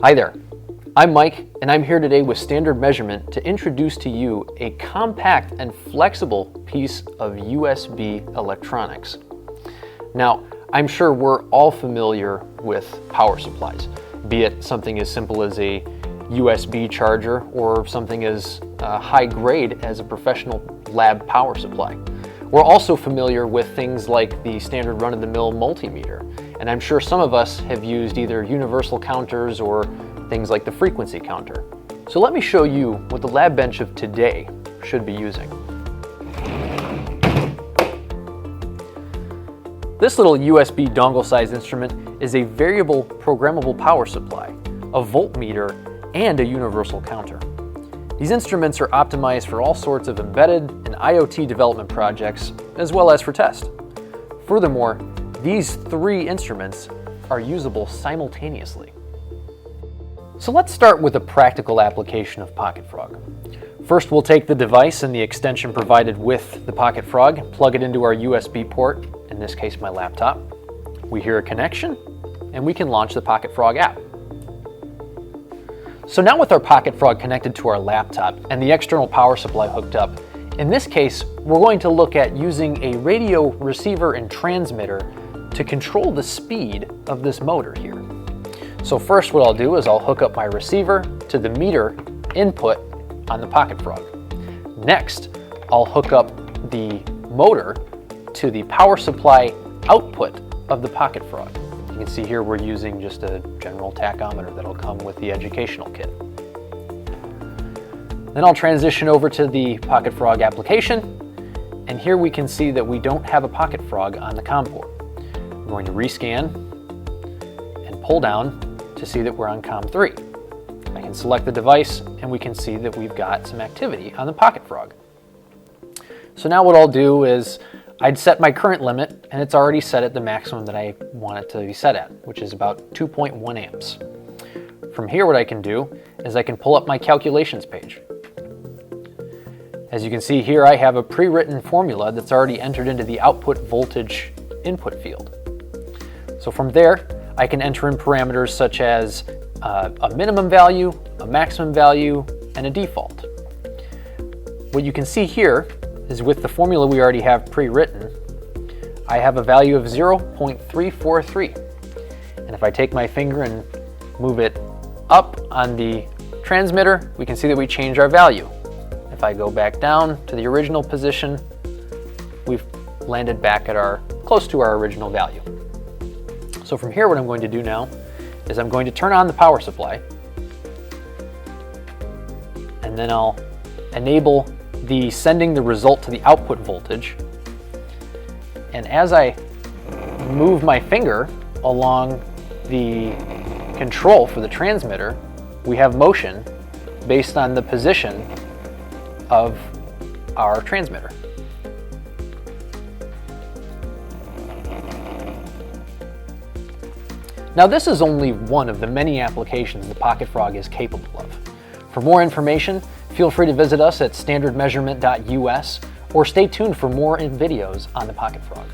Hi there, I'm Mike, and I'm here today with Standard Measurement to introduce to you a compact and flexible piece of USB electronics. Now, I'm sure we're all familiar with power supplies, be it something as simple as a USB charger or something as high grade as a professional lab power supply. We're also familiar with things like the standard run-of-the-mill multimeter, and I'm sure some of us have used either universal counters or things like the frequency counter. So let me show you what the lab bench of today should be using. This little USB dongle-sized instrument is a variable programmable power supply, a voltmeter, and a universal counter. These instruments are optimized for all sorts of embedded and IoT development projects, as well as for test. Furthermore, these three instruments are usable simultaneously. So let's start with a practical application of PocketFrog. First, we'll take the device and the extension provided with the PocketFrog, plug it into our USB port, in this case my laptop. We hear a connection, and we can launch the PocketFrog app. So now with our PocketFrog connected to our laptop and the external power supply hooked up, in this case, we're going to look at using a radio receiver and transmitter to control the speed of this motor here. So first what I'll do is I'll hook up my receiver to the meter input on the PocketFrog. Next, I'll hook up the motor to the power supply output of the PocketFrog. You can see here we're using just a general tachometer that'll come with the educational kit. Then I'll transition over to the PocketFrog application, and here we can see that we don't have a PocketFrog on the COM port. I'm going to rescan and pull down to see that we're on COM 3. I can select the device and we can see that we've got some activity on the PocketFrog. So now what I'll do is I'd set my current limit, and it's already set at the maximum that I want it to be set at, which is about 2.1 amps. From here what I can do is I can pull up my calculations page. As you can see here, I have a pre-written formula that's already entered into the output voltage input field. So from there, I can enter in parameters such as a minimum value, a maximum value, and a default. What you can see here is with the formula we already have pre-written, I have a value of 0.343. And if I take my finger and move it up on the transmitter, we can see that we change our value. If I go back down to the original position, we've landed back at close to our original value. So from here, what I'm going to do now is I'm going to turn on the power supply, and then I'll enable the sending the result to the output voltage. And as I move my finger along the control for the transmitter, we have motion based on the position of our transmitter. Now this is only one of the many applications the PocketFrog is capable of. For more information, feel free to visit us at standardmeasurement.us or stay tuned for more videos on the PocketFrog.